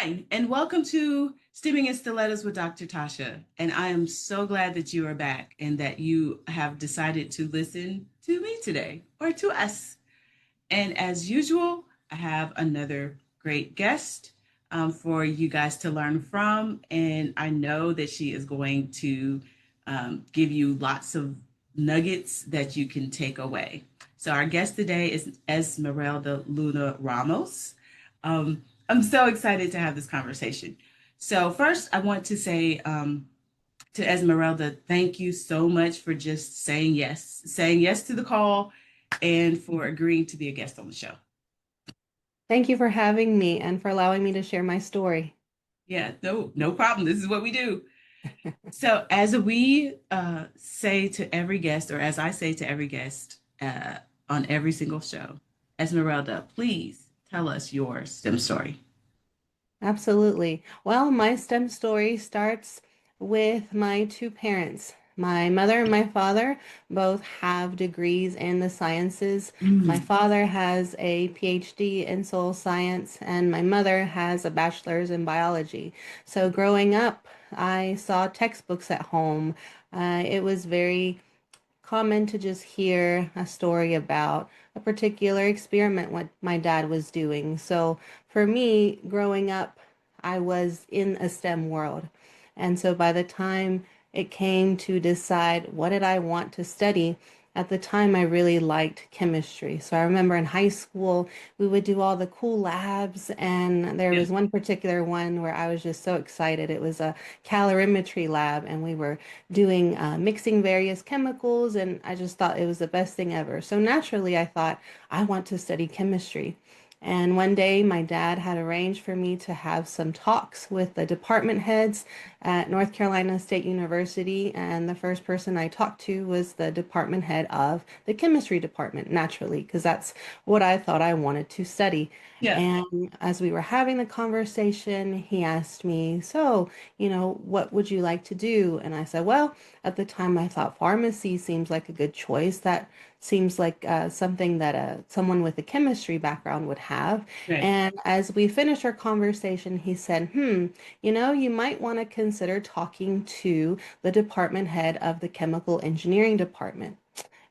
Hi, and welcome to Stimming in Stilettos with Dr. Tasha. And I am so glad that you are back and that you have decided to listen to me today or to us. And as usual, I have another great guest for you guys to learn from. And I know that she is going to give you lots of nuggets that you can take away. So, our guest today is Esmeralda Luna Ramos. I'm so excited to have this conversation. So, first, I want to say to Esmeralda, thank you so much for just saying yes to the call and for agreeing to be a guest on the show. Thank you for having me and for allowing me to share my story. Yeah, no problem. This is what we do. So, as we say to every guest, or as I say to every guest on every single show, Esmeralda, please tell us your STEM story. Absolutely. Well, my STEM story starts with my two parents. My mother and my father both have degrees in the sciences. My Mm. father has a PhD in soil science, and my mother has a bachelor's in biology. So growing up, I saw textbooks at home. It was very common to just hear a story about a particular experiment what my dad was doing. So for me, growing up, I was in a STEM world. And so by the time it came to decide what did I want to study, at the time I really liked chemistry. So I remember in high school, we would do all the cool labs, and there Yeah. was one particular one where I was just so excited. It was a calorimetry lab, and we were doing mixing various chemicals, and I just thought it was the best thing ever. So naturally, I thought I want to study chemistry. And one day, my dad had arranged for me to have some talks with the department heads at North Carolina State University. And the first person I talked to was the department head of the chemistry department, naturally, because that's what I thought I wanted to study. Yeah. And as we were having the conversation, he asked me, so, what would you like to do? And I said, well, at the time I thought pharmacy seems like a good choice. That seems like something that someone with a chemistry background would have. Right. And as we finished our conversation, he said, you might want to consider talking to the department head of the chemical engineering department.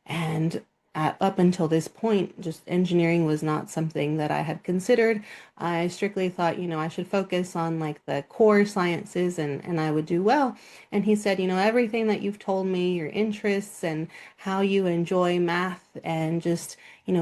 And up until this point, just engineering was not something that I had considered. I strictly thought, I should focus on like the core sciences and I would do well. And he said, everything that you've told me, your interests and how you enjoy math and just,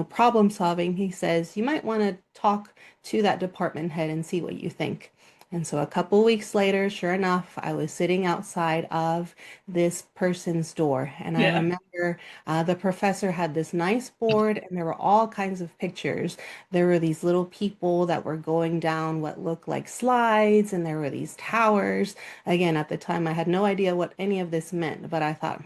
problem solving, he says, you might want to talk to that department head and see what you think. And so a couple weeks later, sure enough, I was sitting outside of this person's door. And I Yeah. remember the professor had this nice board, and there were all kinds of pictures. There were these little people that were going down what looked like slides, and there were these towers. Again, at the time, I had no idea what any of this meant, but I thought,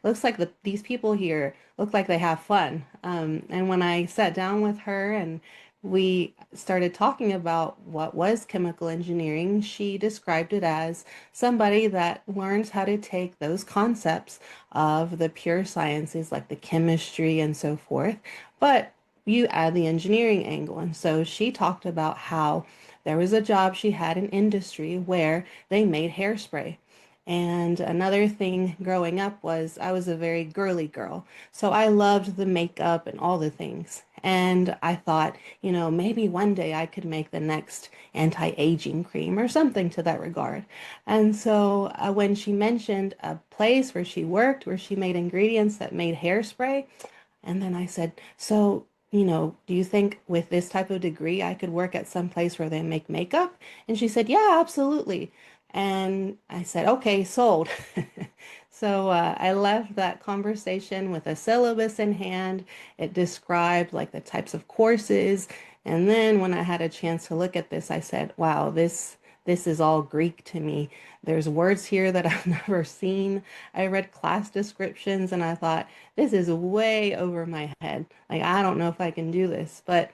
looks like these people here look like they have fun. And when I sat down with her and we started talking about what was chemical engineering, she described it as somebody that learns how to take those concepts of the pure sciences like the chemistry and so forth, but you add the engineering angle. And so she talked about how there was a job she had in industry where they made hairspray. And another thing growing up was I was a very girly girl. So I loved the makeup and all the things. And I thought, maybe one day I could make the next anti-aging cream or something to that regard. And so when she mentioned a place where she worked, where she made ingredients that made hairspray, and then I said, so, do you think with this type of degree I could work at some place where they make makeup? And she said, yeah, absolutely. And I said, okay, sold. So I left that conversation with a syllabus in hand. It described like the types of courses. And then when I had a chance to look at this, I said, wow, this is all Greek to me. There's words here that I've never seen. I read class descriptions and I thought, this is way over my head. Like, I don't know if I can do this. But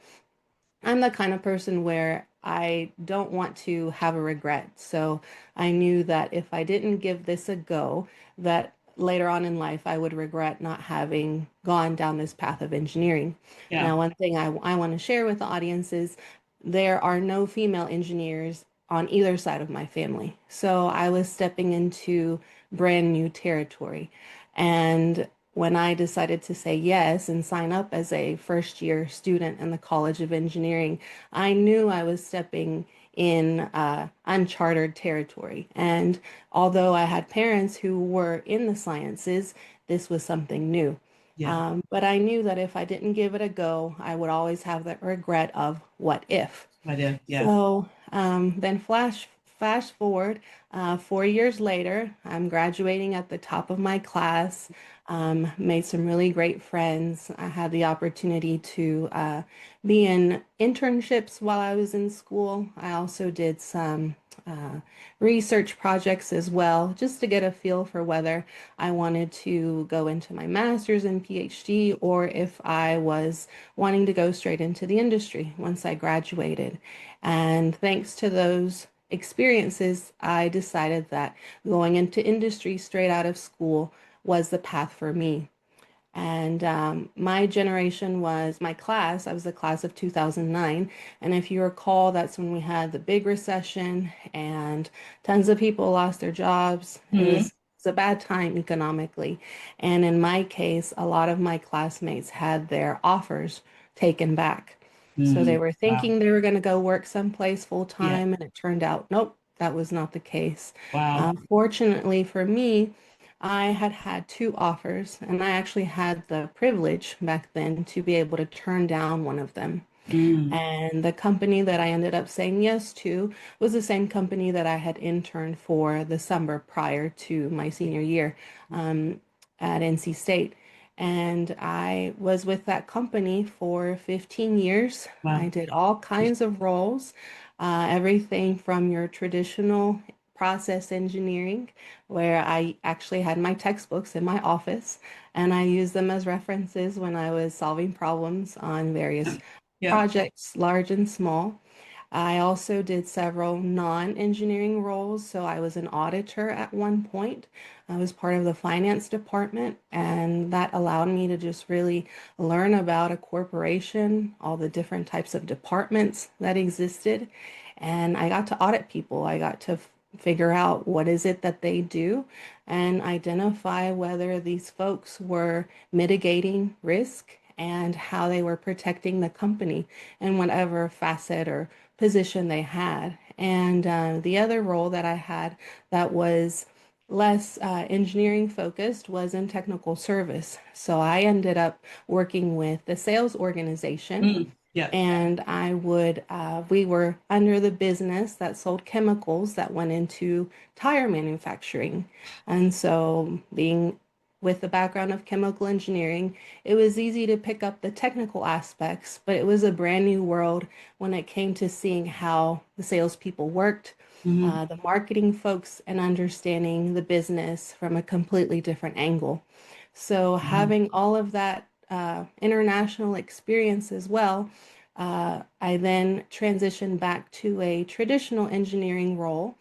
I'm the kind of person where I don't want to have a regret. So I knew that if I didn't give this a go, that later on in life I would regret not having gone down this path of engineering. Yeah. Now, one thing I want to share with the audience is there are no female engineers on either side of my family. So I was stepping into brand new territory. And when I decided to say yes and sign up as a first year student in the College of Engineering, I knew I was stepping in uncharted territory. And although I had parents who were in the sciences, this was something new. Yeah. But I knew that if I didn't give it a go, I would always have that regret of what if. I do. Yeah. So then flash forward 4 years later, I'm graduating at the top of my class. Made some really great friends. I had the opportunity to be in internships while I was in school. I also did some research projects as well, just to get a feel for whether I wanted to go into my master's and PhD or if I was wanting to go straight into the industry once I graduated. And thanks to those experiences, I decided that going into industry straight out of school was the path for me. And my generation was my class. I was the class of 2009. And if you recall, that's when we had the big recession and tons of people lost their jobs. Hmm. It's a bad time economically. And in my case, a lot of my classmates had their offers taken back. So they Hmm. were Wow. thinking they were going to go work someplace full Yeah. time, and it turned out, nope, that was not the case. Wow. Fortunately for me, I had had two offers, and I actually had the privilege back then to be able to turn down one of them. Mm. And the company that I ended up saying yes to was the same company that I had interned for the summer prior to my senior year um, at NC State. And I was with that company for 15 years. I Wow. did all kinds of roles, everything from your traditional process engineering, where I actually had my textbooks in my office and I used them as references when I was solving problems on various Yep. projects, large and small. I also did several non-engineering roles. So I was an auditor at one point. I was part of the finance department, and that allowed me to just really learn about a corporation, all the different types of departments that existed. And I got to audit people. I got to figure out what is it that they do and identify whether these folks were mitigating risk and how they were protecting the company in whatever facet or position they had. And the other role that I had that was less engineering focused was in technical service. So I ended up working with the sales organization, Mm. Yep. and we were under the business that sold chemicals that went into tire manufacturing. And so, being with the background of chemical engineering, it was easy to pick up the technical aspects, but it was a brand new world when it came to seeing how the salespeople worked, Hmm. the marketing folks, and understanding the business from a completely different angle. So, Hmm. having all of that international experience as well, I then transitioned back to a traditional engineering role.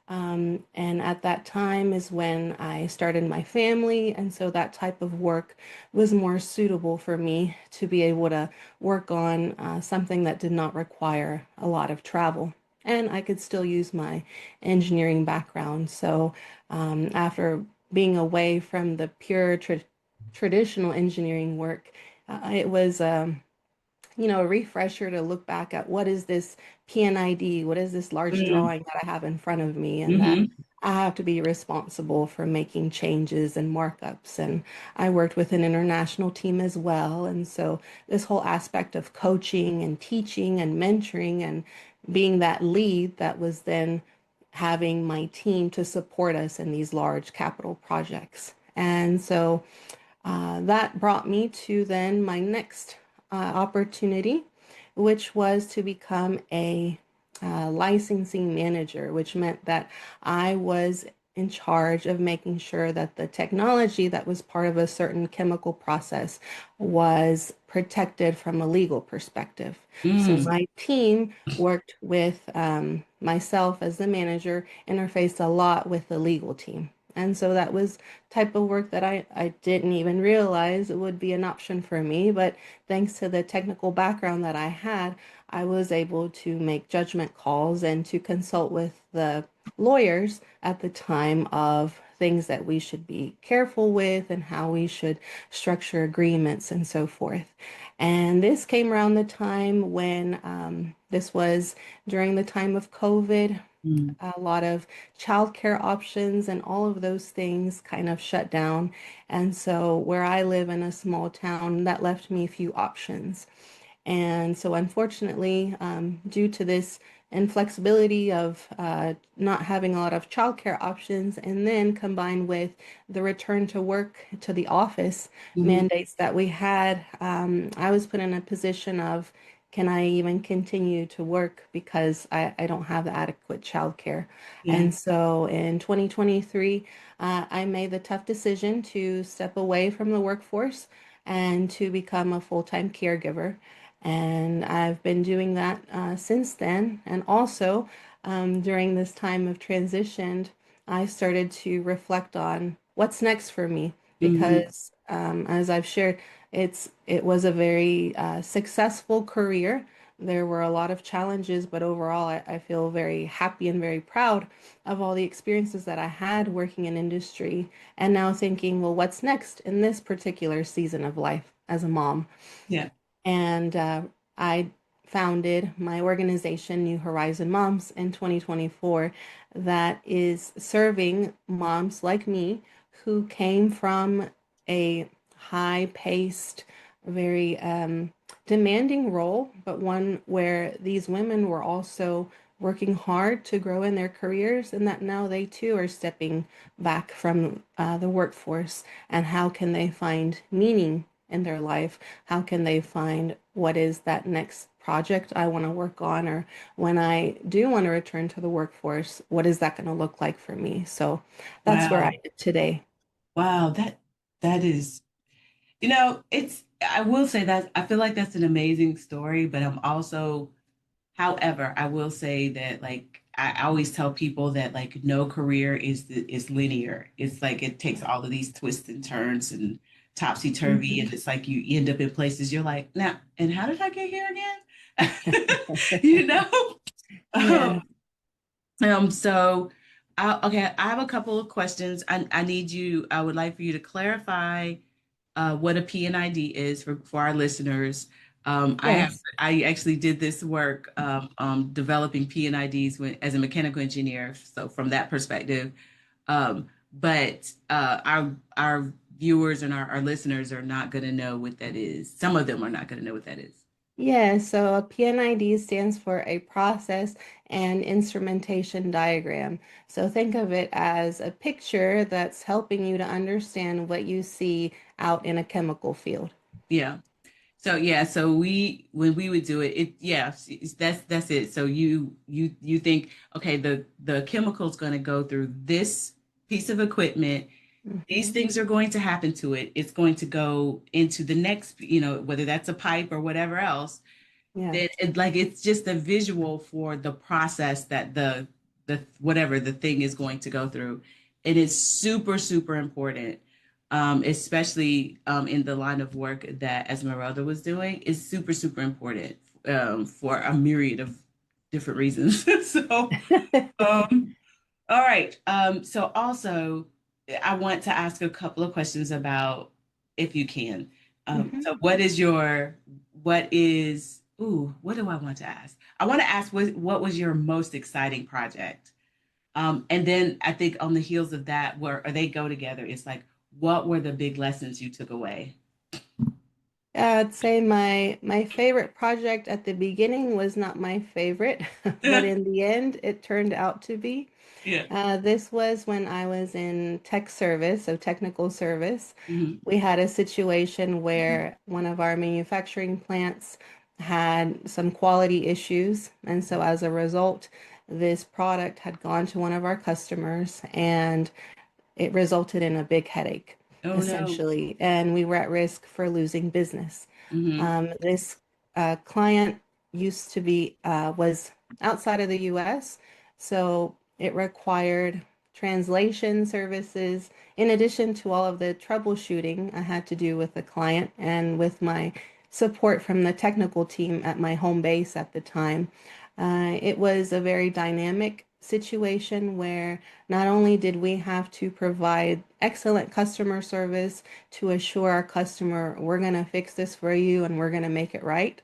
And at that time is when I started my family. And so that type of work was more suitable for me to be able to work on something that did not require a lot of travel. And I could still use my engineering background. So after being away from the pure traditional engineering work, it was a refresher to look back at what is this PNID, what is this large Hmm. drawing that I have in front of me, and that Hmm. I have to be responsible for making changes and markups. And I worked with an international team as well. And so this whole aspect of coaching and teaching and mentoring and being that lead that was then having my team to support us in these large capital projects. And so that brought me to then my next opportunity, which was to become a licensing manager, which meant that I was in charge of making sure that the technology that was part of a certain chemical process was protected from a legal perspective. So Mm. my team worked with myself as the manager, interfaced a lot with the legal team. And so that was type of work that I didn't even realize it would be an option for me. But thanks to the technical background that I had, I was able to make judgment calls and to consult with the lawyers at the time of things that we should be careful with and how we should structure agreements and so forth. And this came around the time when this was during the time of COVID. Mm, A lot of childcare options and all of those things kind of shut down. And so, where I live in a small town, that left me a few options. And so, unfortunately, due to this inflexibility of not having a lot of childcare options, and then combined with the return to work to the office hmm. mandates that we had, I was put in a position of can I even continue to work because I don't have adequate childcare. Yeah. And so in 2023, I made the tough decision to step away from the workforce and to become a full-time caregiver. And I've been doing that since then. And also, during this time of transition, I started to reflect on what's next for me Hmm. because, as I've shared, it was a very successful career. There were a lot of challenges, but overall, I feel very happy and very proud of all the experiences that I had working in industry. And now thinking, well, what's next in this particular season of life as a mom? Yeah. And I founded my organization, New Horizon Moms, in 2024, that is serving moms like me who came from a high-paced, very demanding role, but one where these women were also working hard to grow in their careers, and that now they too are stepping back from the workforce. And how can they find meaning in their life? How can they find what is that next project I want to work on? Or when I do want to return to the workforce, what is that going to look like for me? So that's where I Wow. am today. Wow. That is, I will say that I feel like that's an amazing story, but I'm also, however, I will say that like I always tell people that like no career is linear. It's like it takes all of these twists and turns and topsy turvy, and Mhm. it's like you end up in places you're like, now, and how did I get here again? You know? Yeah. So, okay, I have a couple of questions. I would like for you to clarify what a PNID is for our listeners. Yes. I actually did this work developing PNIDs as a mechanical engineer. So from that perspective, but our viewers and our listeners are not going to know what that is. Some of them are not going to know what that is. Yeah, so a PNID stands for a process and instrumentation diagram. So think of it as a picture that's helping you to understand what you see out in a chemical field. Yeah. So yeah, so we when we would do it, that's it. So you think, okay, the chemical's going to go through this piece of equipment. These Hmm. things are going to happen to it. It's going to go into the next, whether that's a pipe or whatever else. Yeah. It's just a visual for the process that the whatever the thing is going to go through. It is super super important, especially in the line of work that Esmeralda was doing. Is super super important for a myriad of different reasons. So all right. So also, I want to ask a couple of questions about, if you can. So Mhm. what do I want to ask? I want to ask what was your most exciting project? And then I think on the heels of that, or they go together, it's like, what were the big lessons you took away? I'd say my favorite project at the beginning was not my favorite, but in the end, it turned out to be. Yeah. This was when I was in tech service, so technical service. Hmm. We had a situation where one of our manufacturing plants had some quality issues, and so as a result, this product had gone to one of our customers, and it resulted in a big headache, Oh no. essentially, and we were at risk for losing business. Hmm. This client used to be was outside of the U.S., so it required translation services in addition to all of the troubleshooting I had to do with the client and with my support from the technical team at my home base at the time. It was a very dynamic situation where not only did we have to provide excellent customer service to assure our customer, we're going to fix this for you and we're going to make it right.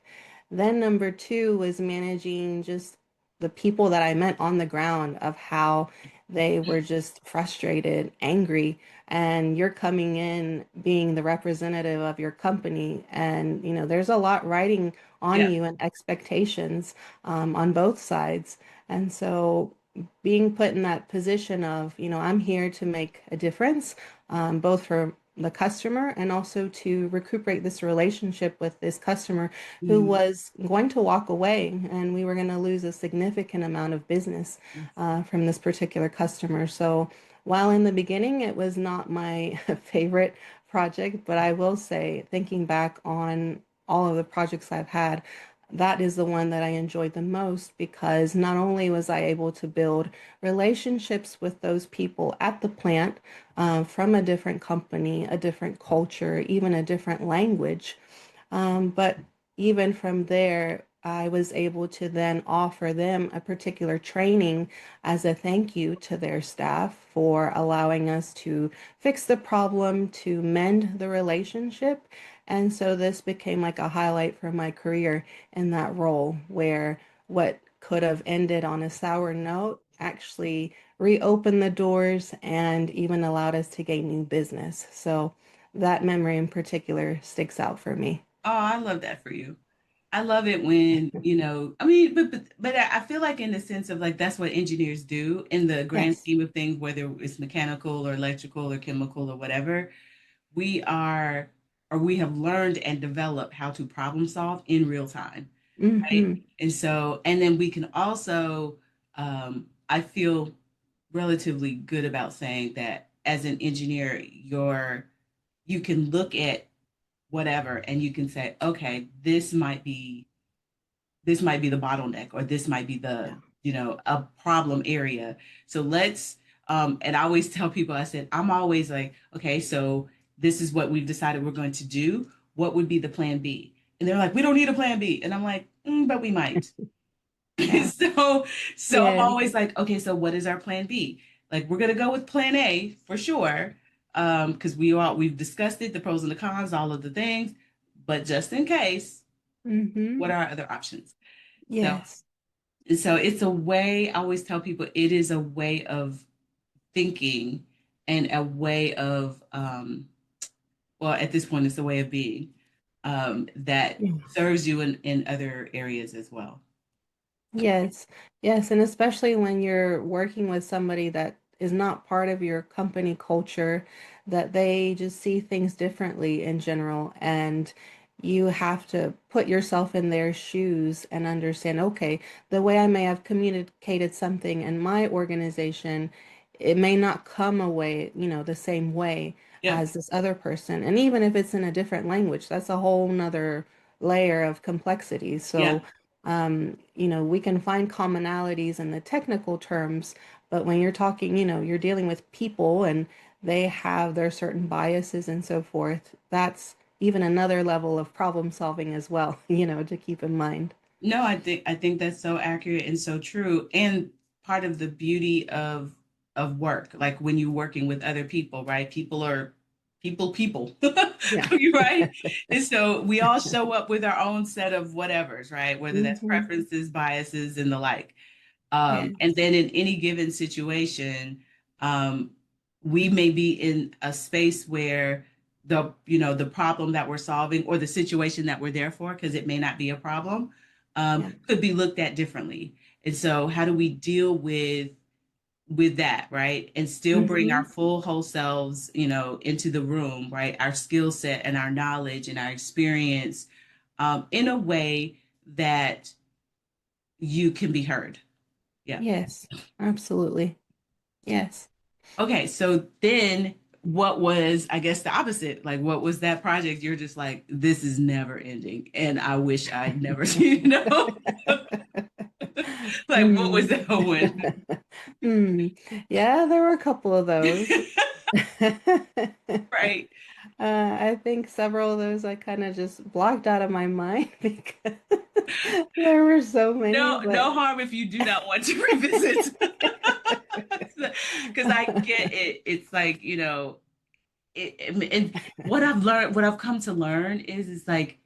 Then number two was managing just the people that I met on the ground of how they were just frustrated, angry, and you're coming in being the representative of your company. And, there's a lot riding on Yeah. you and expectations on both sides. And so being put in that position of, I'm here to make a difference, both for the customer and also to recuperate this relationship with this customer who Mhm. was going to walk away and we were going to lose a significant amount of business from this particular customer. So while in the beginning it was not my favorite project, but I will say, thinking back on all of the projects I've had, that is the one that I enjoyed the most because not only was I able to build relationships with those people at the plant from a different company, a different culture, even a different language, but even from there, I was able to then offer them a particular training as a thank you to their staff for allowing us to fix the problem, to mend the relationship. And so this became like a highlight for my career in that role, where what could have ended on a sour note actually reopened the doors and even allowed us to gain new business. So that memory in particular sticks out for me. Oh, I love that for you. I love it when, I mean, but I feel like in the sense of like that's what engineers do in the grand Yes. scheme of things, whether it's mechanical or electrical or chemical or whatever, we are or we have learned and developed how to problem solve in real time, right? Mm-hmm. And so, and then we can also, I feel relatively good about saying that as an engineer, you can look at whatever and you can say, okay, this might be the bottleneck or this might be the Yeah. a problem area. So let's and I always tell people, I said, I'm always like, okay, so this is what we've decided we're going to do. What would be the plan B? And they're like, we don't need a plan B. And I'm like, but we might. Yeah. So I'm Yeah. always like, okay, so what is our plan B? Like we're gonna go with plan A for sure. Because we've discussed it, the pros and the cons, all of the things, but just in case, Mm-hmm. what are our other options? So Yes. so it's a way, I always tell people it is a way of thinking and a way of, well, at this point, it's a way of being that Yes. serves you in other areas as well. Yes, yes, and especially when you're working with somebody that is not part of your company culture, that they just see things differently in general, and you have to put yourself in their shoes and understand, okay, the way I may have communicated something in my organization, it may not come away, the same way Yeah, as this other person. And even if it's in a different language, that's a whole nother layer of complexity. yeah. So we can find commonalities in the technical terms, but when you're talking, you're dealing with people and they have their certain biases and so forth. That's even another level of problem solving as well, to keep in mind. No, I think that's so accurate and so true. And part of the beauty of work, like when you're working with other people, right? People are people. Yeah. You're right. And so we all show up with our own set of whatevers, right? Whether that's Hmm. preferences, biases, and the like. And Yes. then in any given situation, um, we may be in a space where the problem that we're solving or the situation that we're there for, because it may not be a problem, Yeah. could be looked at differently. And so how do we deal with that, right? And still bring our Hmm. full whole selves, into the room, right? Our skill set and our knowledge and our experience, in a way that you can be heard. Yeah. Yes. Absolutely. Yes. Okay, so then what was, I guess, the opposite? Like, what was that project? You're just like, this is never ending, and I wish I'd never, like, what was Hmm. that one? Hmm. Yeah, there were a couple of those. Right. I think several of those I kind of just blocked out of my mind because there were so many, No, but no harm if you do not want to revisit. Because I get it. It's like, and what I've learned, what I've come to learn is like,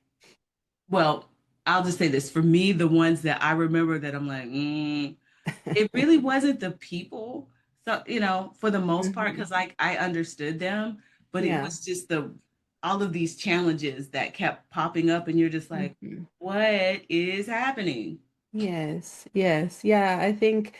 well, I'll just say this. For me, the ones that I remember that I'm like, it really wasn't the people. So, for the most part, hmm because like I understood them, but it yeah. was just all of these challenges that kept popping up, and you're just like, hmm what is happening? Yes, yes. Yeah, I think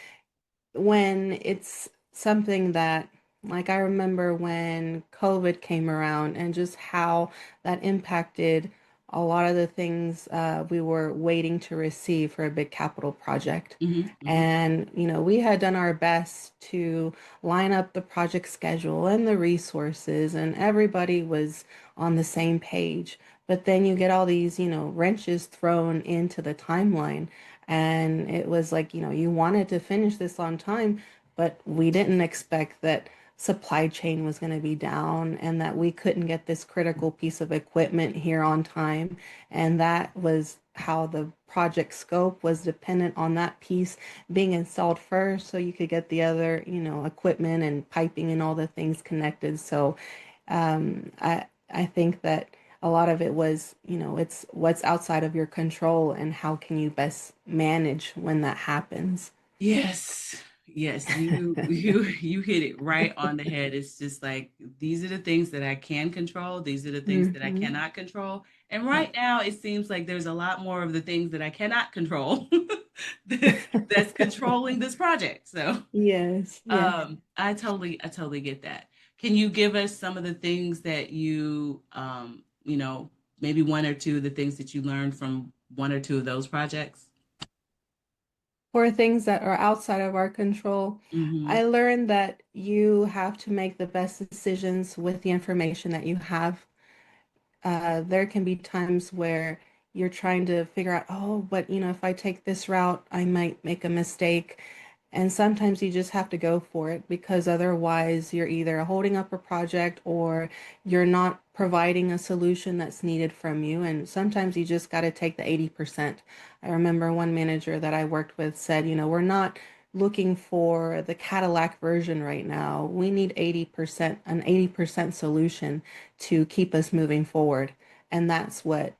when it's something that, like, I remember when COVID came around and just how that impacted a lot of the things we were waiting to receive for a big capital project. Hmm, hmm. And, we had done our best to line up the project schedule and the resources, and everybody was on the same page. But then you get all these, wrenches thrown into the timeline. And it was like, you wanted to finish this on time, but we didn't expect that supply chain was going to be down and that we couldn't get this critical piece of equipment here on time. And that was how the project scope was dependent on that piece being installed first so you could get the other, equipment and piping and all the things connected. So I think that a lot of it was, it's what's outside of your control and how can you best manage when that happens. Yes. Yes, you hit it right on the head. It's just like these are the things that I can control, these are the things that I hmm cannot control. And Yeah. right now it seems like there's a lot more of the things that I cannot control that's controlling this project. So, Yes, yes. I totally get that. Can you give us some of the things that maybe one or two of the things that you learned from one or two of those projects? For things that are outside of our control, Mm-hmm. I learned that you have to make the best decisions with the information that you have. There can be times where you're trying to figure out, oh, but if I take this route, I might make a mistake. And sometimes you just have to go for it because otherwise you're either holding up a project or you're not providing a solution that's needed from you. And sometimes you just got to take the 80%. I remember one manager that I worked with said, we're not looking for the Cadillac version right now. We need 80%, an 80% solution to keep us moving forward. And that's what